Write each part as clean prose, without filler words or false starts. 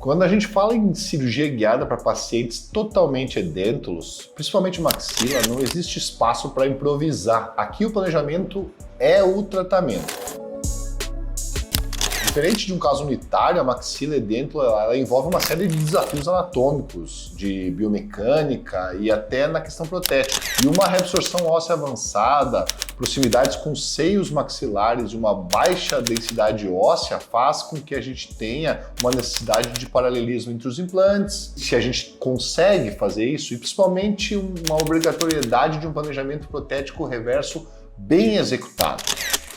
Quando a gente fala em cirurgia guiada para pacientes totalmente edêntulos, principalmente maxila, não existe espaço para improvisar. Aqui o planejamento é o tratamento. Diferente de um caso unitário, a maxila edêntula ela envolve uma série de desafios anatômicos, de biomecânica e até na questão protética. E uma reabsorção óssea avançada, proximidades com seios maxilares e uma baixa densidade óssea faz com que a gente tenha uma necessidade de paralelismo entre os implantes. Se a gente consegue fazer isso, e principalmente uma obrigatoriedade de um planejamento protético reverso bem executado.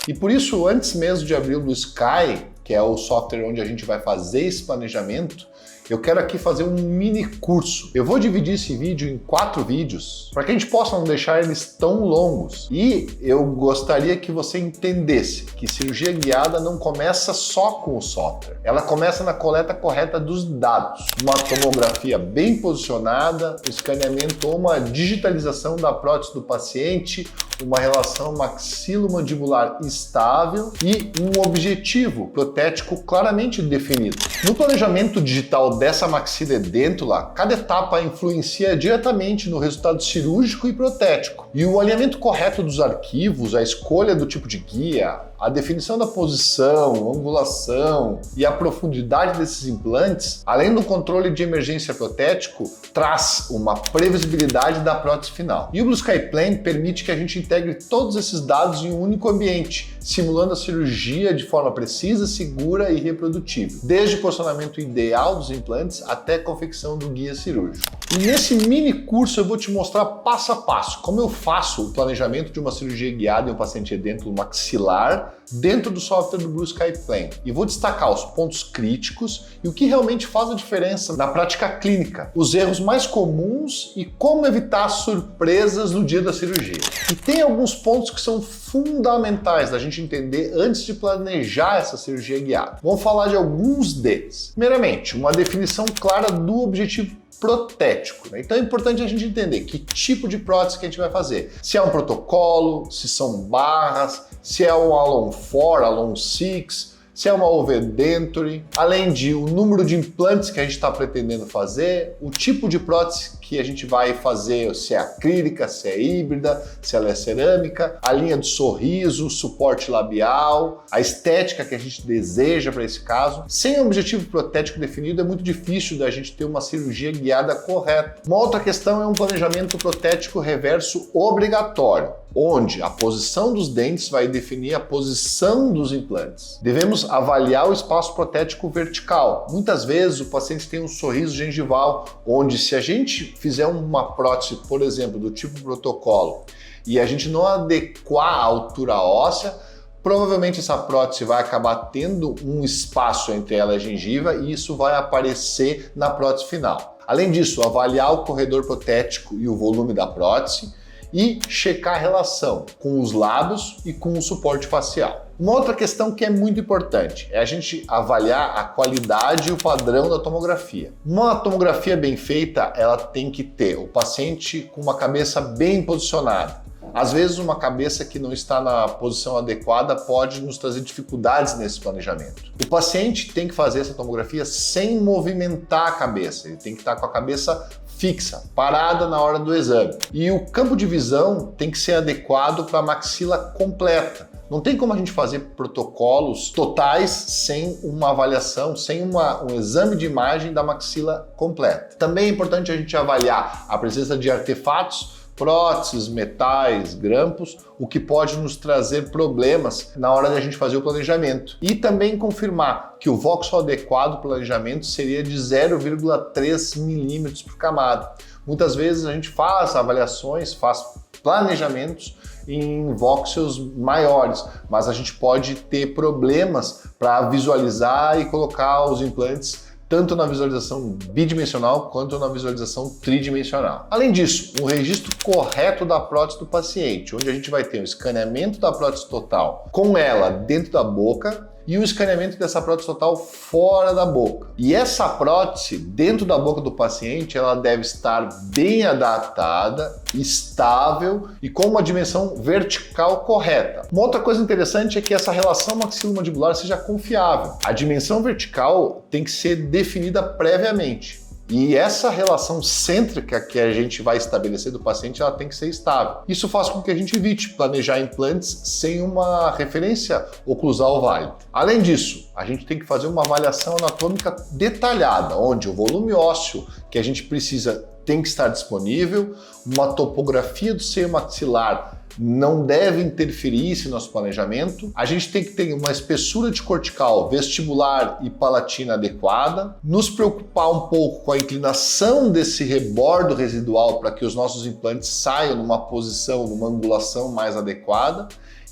E por isso, antes mesmo de abrir o Blue Sky, que é o software onde a gente vai fazer esse planejamento, eu quero aqui fazer um mini curso. Eu vou dividir esse vídeo em 4 vídeos para que a gente possa não deixar eles tão longos. E eu gostaria que você entendesse que cirurgia guiada não começa só com o software. Ela começa na coleta correta dos dados. Uma tomografia bem posicionada, um escaneamento ou uma digitalização da prótese do paciente, uma relação maxilomandibular estável e um objetivo protético claramente definido. No planejamento digital dessa maxila edêntula, cada etapa influencia diretamente no resultado cirúrgico e protético. E o alinhamento correto dos arquivos, a escolha do tipo de guia, a definição da posição, angulação e a profundidade desses implantes, além do controle de emergência protético, traz uma previsibilidade da prótese final. E o Blue Sky Plan permite que a gente integre todos esses dados em um único ambiente, simulando a cirurgia de forma precisa, segura e reprodutível, desde o posicionamento ideal dos implantes até a confecção do guia cirúrgico. E nesse mini curso eu vou te mostrar passo a passo como eu faço o planejamento de uma cirurgia guiada em um paciente edêntulo maxilar dentro do software do Blue Sky Plan. E vou destacar os pontos críticos e o que realmente faz a diferença na prática clínica, os erros mais comuns e como evitar surpresas no dia da cirurgia. E tem alguns pontos que são fundamentais da gente entender antes de planejar essa cirurgia guiada. Vamos falar de alguns deles. Primeiramente, uma definição clara do objetivo protético. Então é importante a gente entender que tipo de prótese que a gente vai fazer. Se é um protocolo, se são barras, se é um Alon 4, Alon 6, se é uma overdenture, além de o número de implantes que a gente está pretendendo fazer, o tipo de prótese que a gente vai fazer, se é acrílica, se é híbrida, se ela é cerâmica, a linha do sorriso, o suporte labial, a estética que a gente deseja para esse caso. Sem um objetivo protético definido, é muito difícil da gente ter uma cirurgia guiada correta. Uma outra questão é um planejamento protético reverso obrigatório, onde a posição dos dentes vai definir a posição dos implantes. Devemos avaliar o espaço protético vertical. Muitas vezes o paciente tem um sorriso gengival, onde se a gente fizer uma prótese, por exemplo, do tipo protocolo, e a gente não adequar a altura óssea, provavelmente essa prótese vai acabar tendo um espaço entre ela e a gengiva e isso vai aparecer na prótese final. Além disso, avaliar o corredor protético e o volume da prótese, e checar a relação com os lábios e com o suporte facial. Uma outra questão que é muito importante é a gente avaliar a qualidade e o padrão da tomografia. Uma tomografia bem feita, ela tem que ter o paciente com uma cabeça bem posicionada. Às vezes uma cabeça que não está na posição adequada pode nos trazer dificuldades nesse planejamento. O paciente tem que fazer essa tomografia sem movimentar a cabeça, ele tem que estar com a cabeça fixa, parada na hora do exame. E o campo de visão tem que ser adequado para a maxila completa. Não tem como a gente fazer protocolos totais sem uma avaliação, sem um exame de imagem da maxila completa. Também é importante a gente avaliar a presença de artefatos, próteses, metais, grampos, o que pode nos trazer problemas na hora de a gente fazer o planejamento. E também confirmar que o voxel adequado do planejamento seria de 0,3 milímetros por camada. Muitas vezes a gente faz avaliações, faz planejamentos em voxels maiores, mas a gente pode ter problemas para visualizar e colocar os implantes tanto na visualização bidimensional quanto na visualização tridimensional. Além disso, um registro correto da prótese do paciente, onde a gente vai ter um escaneamento da prótese total com ela dentro da boca e o escaneamento dessa prótese total fora da boca. E essa prótese, dentro da boca do paciente, ela deve estar bem adaptada, estável e com uma dimensão vertical correta. Uma outra coisa interessante é que essa relação maxilomandibular seja confiável. A dimensão vertical tem que ser definida previamente. E essa relação cêntrica que a gente vai estabelecer do paciente, ela tem que ser estável. Isso faz com que a gente evite planejar implantes sem uma referência oclusal válida. Além disso, a gente tem que fazer uma avaliação anatômica detalhada, onde o volume ósseo que a gente precisa tem que estar disponível, uma topografia do seio maxilar não deve interferir esse nosso planejamento. A gente tem que ter uma espessura de cortical vestibular e palatina adequada, nos preocupar um pouco com a inclinação desse rebordo residual para que os nossos implantes saiam numa posição, numa angulação mais adequada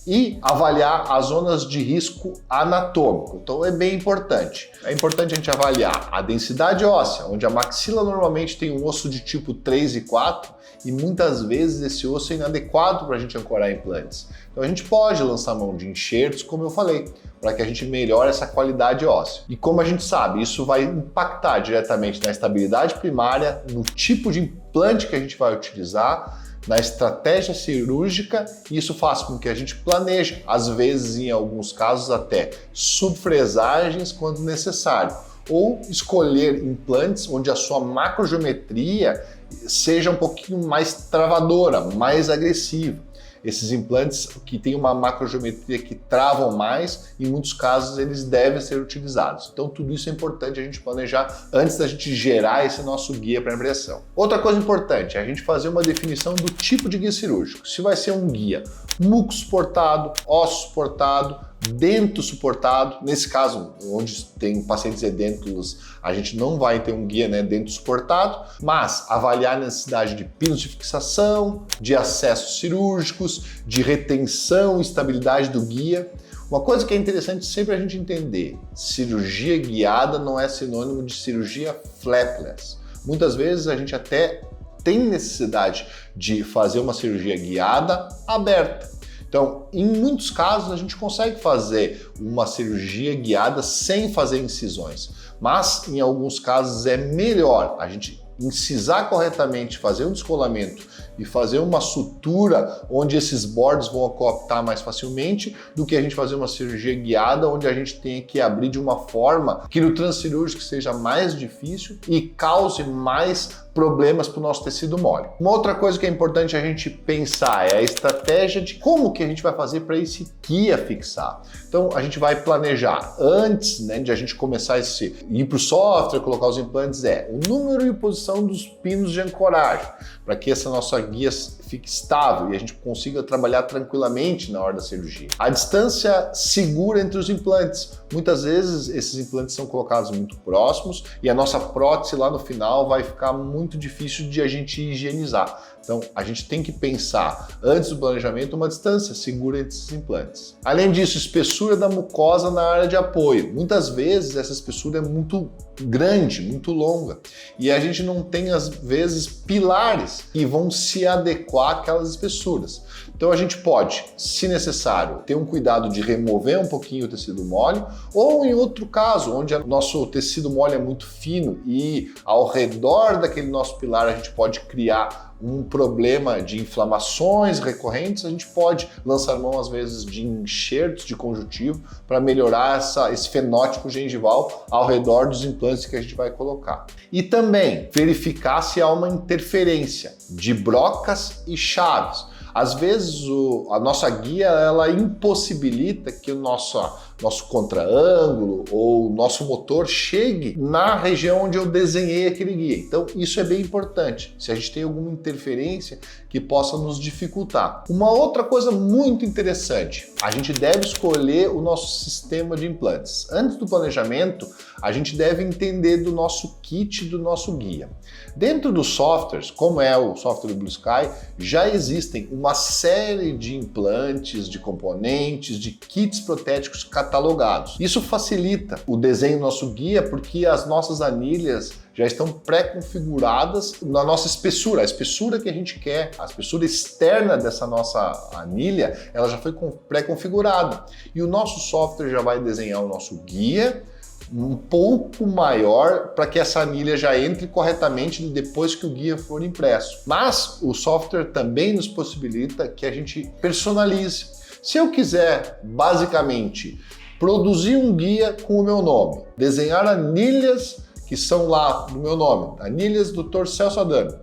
e avaliar as zonas de risco anatômico. Então é bem importante. É importante a gente avaliar a densidade óssea, onde a maxila normalmente tem um osso de tipo 3 e 4, e muitas vezes esse osso é inadequado para a gente ancorar implantes. Então a gente pode lançar mão de enxertos, como eu falei, para que a gente melhore essa qualidade óssea. E como a gente sabe, isso vai impactar diretamente na estabilidade primária, no tipo de implante que a gente vai utilizar, na estratégia cirúrgica, e isso faz com que a gente planeje, às vezes, em alguns casos, até subfresagens quando necessário, ou escolher implantes onde a sua macrogeometria seja um pouquinho mais travadora, mais agressiva. Esses implantes que têm uma macrogeometria que travam mais, em muitos casos eles devem ser utilizados. Então tudo isso é importante a gente planejar antes da gente gerar esse nosso guia para impressão. Outra coisa importante é a gente fazer uma definição do tipo de guia cirúrgico. Se vai ser um guia muco suportado, osso suportado, dento suportado. Nesse caso, onde tem pacientes edêntulos, a gente não vai ter um guia, dento suportado, mas avaliar a necessidade de pinos de fixação, de acessos cirúrgicos, de retenção e estabilidade do guia. Uma coisa que é interessante sempre a gente entender, cirurgia guiada não é sinônimo de cirurgia flapless. Muitas vezes a gente até tem necessidade de fazer uma cirurgia guiada aberta. Então, em muitos casos, a gente consegue fazer uma cirurgia guiada sem fazer incisões, mas em alguns casos é melhor a gente incisar corretamente, fazer um descolamento e fazer uma sutura onde esses bordos vão coaptar mais facilmente do que a gente fazer uma cirurgia guiada onde a gente tem que abrir de uma forma que no transcirúrgico seja mais difícil e cause mais problemas para o nosso tecido mole. Uma outra coisa que é importante a gente pensar é a estratégia de como que a gente vai fazer para esse guia fixar. Então a gente vai planejar antes de a gente começar ir para o software, colocar os implantes, o número e posição dos pinos de ancoragem, para que essa nossa guia fique estável e a gente consiga trabalhar tranquilamente na hora da cirurgia. A distância segura entre os implantes. Muitas vezes esses implantes são colocados muito próximos e a nossa prótese lá no final vai ficar muito difícil de a gente higienizar. Então a gente tem que pensar antes do planejamento uma distância segura entre esses implantes. Além disso, espessura da mucosa na área de apoio. Muitas vezes essa espessura é muito grande, muito longa e a gente não tem às vezes pilares que vão se adequar àquelas espessuras. Então a gente pode, se necessário, ter um cuidado de remover um pouquinho o tecido mole, ou em outro caso, onde o nosso tecido mole é muito fino e ao redor daquele nosso pilar a gente pode criar um problema de inflamações recorrentes, a gente pode lançar mão às vezes de enxertos de conjuntivo para melhorar esse fenótipo gengival ao redor dos implantes que a gente vai colocar. E também verificar se há uma interferência de brocas e chaves. Às vezes a nossa guia ela impossibilita que o nosso contraângulo ou o nosso motor chegue na região onde eu desenhei aquele guia. Então isso é bem importante, se a gente tem alguma interferência que possa nos dificultar. Uma outra coisa muito interessante, a gente deve escolher o nosso sistema de implantes. Antes do planejamento, a gente deve entender do nosso kit, do nosso guia. Dentro dos softwares, como é o software do Blue Sky, já existem uma série de implantes, de componentes, de kits protéticos categorizados catalogados. Isso facilita o desenho do nosso guia porque as nossas anilhas já estão pré-configuradas na nossa espessura, a espessura que a gente quer, a espessura externa dessa nossa anilha, ela já foi pré-configurada. E o nosso software já vai desenhar o nosso guia um pouco maior para que essa anilha já entre corretamente depois que o guia for impresso. Mas o software também nos possibilita que a gente personalize. Se eu quiser, basicamente, produzir um guia com o meu nome, desenhar anilhas que são lá no meu nome, anilhas Dr. Celso Adami,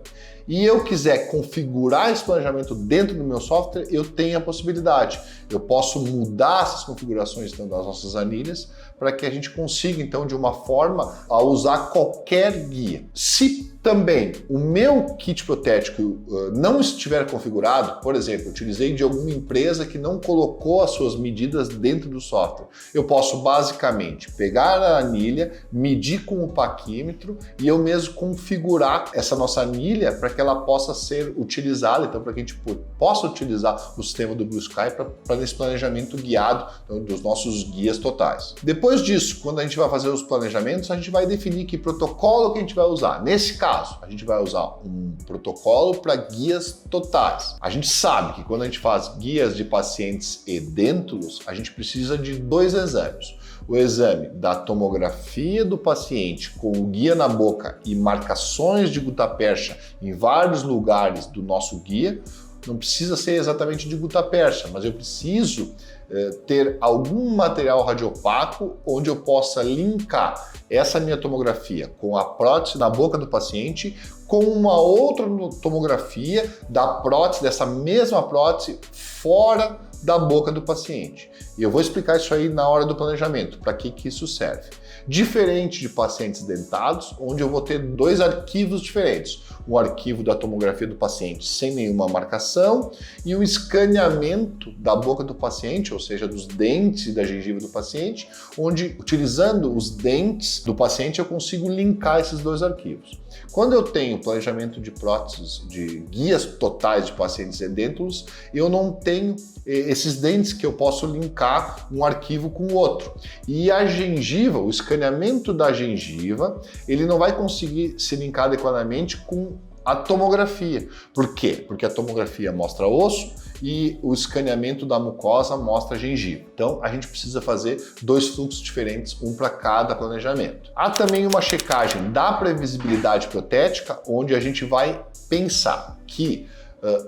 e eu quiser configurar esse planejamento dentro do meu software, eu tenho a possibilidade. Eu posso mudar essas configurações das nossas anilhas para que a gente consiga, então, de uma forma, a usar qualquer guia. Se também o meu kit protético não estiver configurado, por exemplo, utilizei de alguma empresa que não colocou as suas medidas dentro do software, eu posso basicamente pegar a anilha, medir com o paquímetro e eu mesmo configurar essa nossa anilha para que ela possa ser utilizada, então para que a gente possa utilizar o sistema do Blue Sky para esse planejamento guiado, então, dos nossos guias totais. Depois disso, quando a gente vai fazer os planejamentos, a gente vai definir que protocolo que a gente vai usar. Nesse caso, a gente vai usar um protocolo para guias totais. A gente sabe que quando a gente faz guias de pacientes edêntulos, a gente precisa de 2 exames. O exame da tomografia do paciente com o guia na boca e marcações de gutapercha em vários lugares do nosso guia. Não precisa ser exatamente de gutapercha, mas eu preciso ter algum material radiopaco onde eu possa linkar essa minha tomografia com a prótese na boca do paciente com uma outra tomografia da prótese, dessa mesma prótese, fora da boca do paciente. E eu vou explicar isso aí na hora do planejamento, para que isso serve. Diferente de pacientes dentados, onde eu vou ter 2 arquivos diferentes. Um arquivo da tomografia do paciente sem nenhuma marcação e um escaneamento da boca do paciente, ou seja, dos dentes e da gengiva do paciente, onde, utilizando os dentes do paciente, eu consigo linkar esses 2 arquivos. Quando eu tenho planejamento de próteses, de guias totais de pacientes edêntulos, eu não tenho esses dentes que eu posso linkar um arquivo com o outro. E a gengiva, o escaneamento da gengiva, ele não vai conseguir se linkar adequadamente com a tomografia. Por quê? Porque a tomografia mostra osso e o escaneamento da mucosa mostra gengiva. Então, a gente precisa fazer 2 fluxos diferentes, um para cada planejamento. Há também uma checagem da previsibilidade protética, onde a gente vai pensar que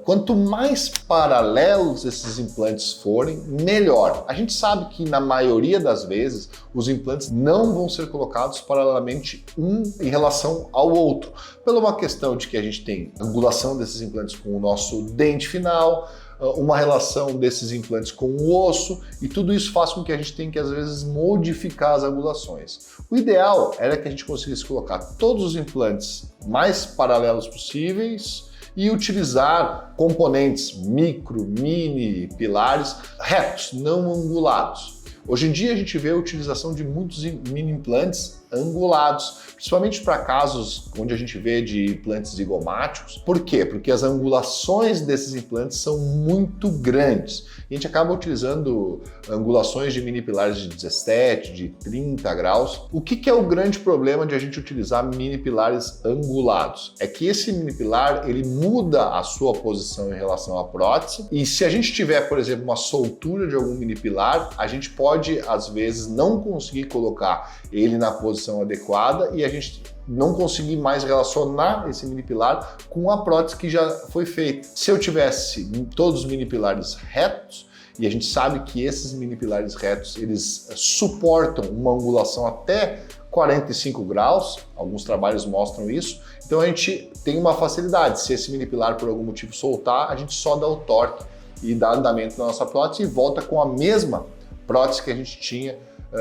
quanto mais paralelos esses implantes forem, melhor. A gente sabe que na maioria das vezes os implantes não vão ser colocados paralelamente um em relação ao outro, pela uma questão de que a gente tem angulação desses implantes com o nosso dente final, uma relação desses implantes com o osso, e tudo isso faz com que a gente tenha que às vezes modificar as angulações. O ideal era que a gente conseguisse colocar todos os implantes mais paralelos possíveis e utilizar componentes micro, mini, pilares retos, não angulados. Hoje em dia a gente vê a utilização de muitos mini implantes angulados, principalmente para casos onde a gente vê de implantes zigomáticos. Por quê? Porque as angulações desses implantes são muito grandes. E a gente acaba utilizando angulações de mini pilares de 17, de 30 graus. O que é o grande problema de a gente utilizar mini pilares angulados? É que esse mini pilar, ele muda a sua posição em relação à prótese, e se a gente tiver, por exemplo, uma soltura de algum mini pilar, a gente pode, às vezes, não conseguir colocar ele na posição adequada e a gente não conseguir mais relacionar esse mini pilar com a prótese que já foi feita. Se eu tivesse todos os mini pilares retos, e a gente sabe que esses mini pilares retos, eles suportam uma angulação até 45 graus, alguns trabalhos mostram isso, então a gente tem uma facilidade. Se esse mini pilar por algum motivo soltar, a gente só dá o torque e dá andamento na nossa prótese e volta com a mesma prótese que a gente tinha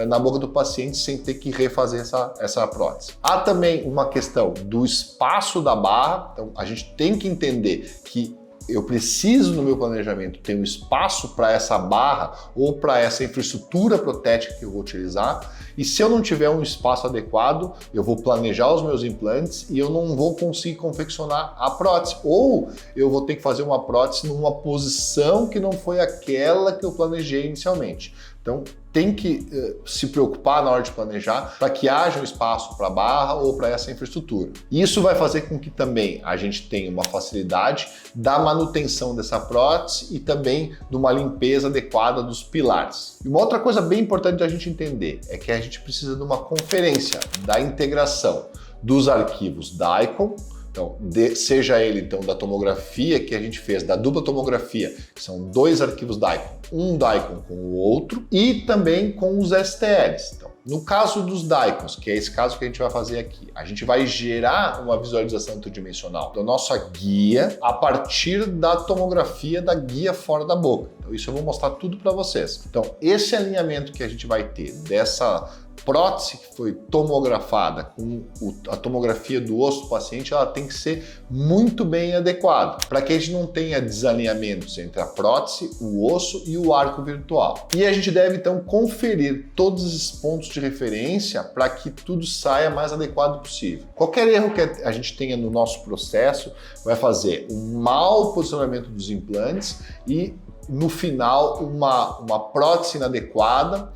na boca do paciente sem ter que refazer essa prótese. Há também uma questão do espaço da barra, então a gente tem que entender que eu preciso no meu planejamento ter um espaço para essa barra ou para essa infraestrutura protética que eu vou utilizar, e se eu não tiver um espaço adequado, eu vou planejar os meus implantes e eu não vou conseguir confeccionar a prótese, ou eu vou ter que fazer uma prótese numa posição que não foi aquela que eu planejei inicialmente. Então, tem que se preocupar na hora de planejar para que haja um espaço para a barra ou para essa infraestrutura. Isso vai fazer com que também a gente tenha uma facilidade da manutenção dessa prótese e também de uma limpeza adequada dos pilares. E uma outra coisa bem importante a gente entender é que a gente precisa de uma conferência da integração dos arquivos DICOM. Então, seja ele então da tomografia que a gente fez, da dupla tomografia, que são 2 arquivos DICOM, um DICOM com o outro, e também com os STLs. Então, no caso dos DICOMs, que é esse caso que a gente vai fazer aqui, a gente vai gerar uma visualização tridimensional da nossa guia a partir da tomografia da guia fora da boca. Então, isso eu vou mostrar tudo para vocês. Então, esse alinhamento que a gente vai ter dessa prótese que foi tomografada com a tomografia do osso do paciente, ela tem que ser muito bem adequada para que a gente não tenha desalinhamentos entre a prótese, o osso e o arco virtual. E a gente deve então conferir todos esses pontos de referência para que tudo saia mais adequado possível. Qualquer erro que a gente tenha no nosso processo vai fazer um mau posicionamento dos implantes e no final uma prótese inadequada,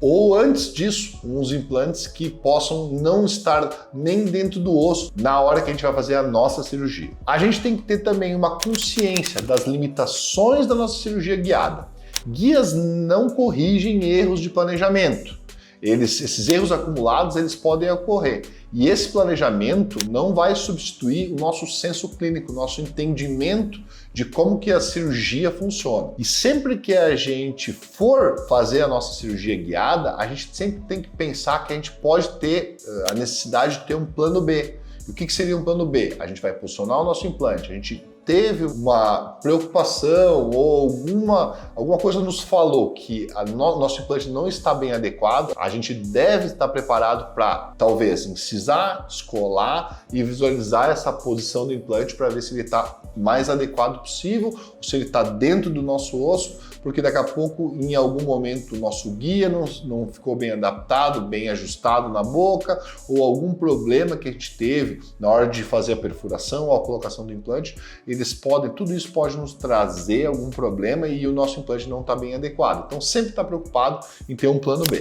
ou antes disso, uns implantes que possam não estar nem dentro do osso na hora que a gente vai fazer a nossa cirurgia. A gente tem que ter também uma consciência das limitações da nossa cirurgia guiada. Guias não corrigem erros de planejamento. Esses erros acumulados, eles podem ocorrer. E esse planejamento não vai substituir o nosso senso clínico, o nosso entendimento de como que a cirurgia funciona. E sempre que a gente for fazer a nossa cirurgia guiada, a gente sempre tem que pensar que a gente pode ter a necessidade de ter um plano B. E o que seria um plano B? A gente vai posicionar o nosso implante, a gente teve uma preocupação ou alguma coisa nos falou que nosso implante não está bem adequado, a gente deve estar preparado para talvez incisar, escolar e visualizar essa posição do implante para ver se ele está mais adequado possível, ou se ele está dentro do nosso osso, porque daqui a pouco, em algum momento, o nosso guia não ficou bem adaptado, bem ajustado na boca, ou algum problema que a gente teve na hora de fazer a perfuração ou a colocação do implante, tudo isso pode nos trazer algum problema e o nosso implante não está bem adequado. Então, sempre está preocupado em ter um plano B.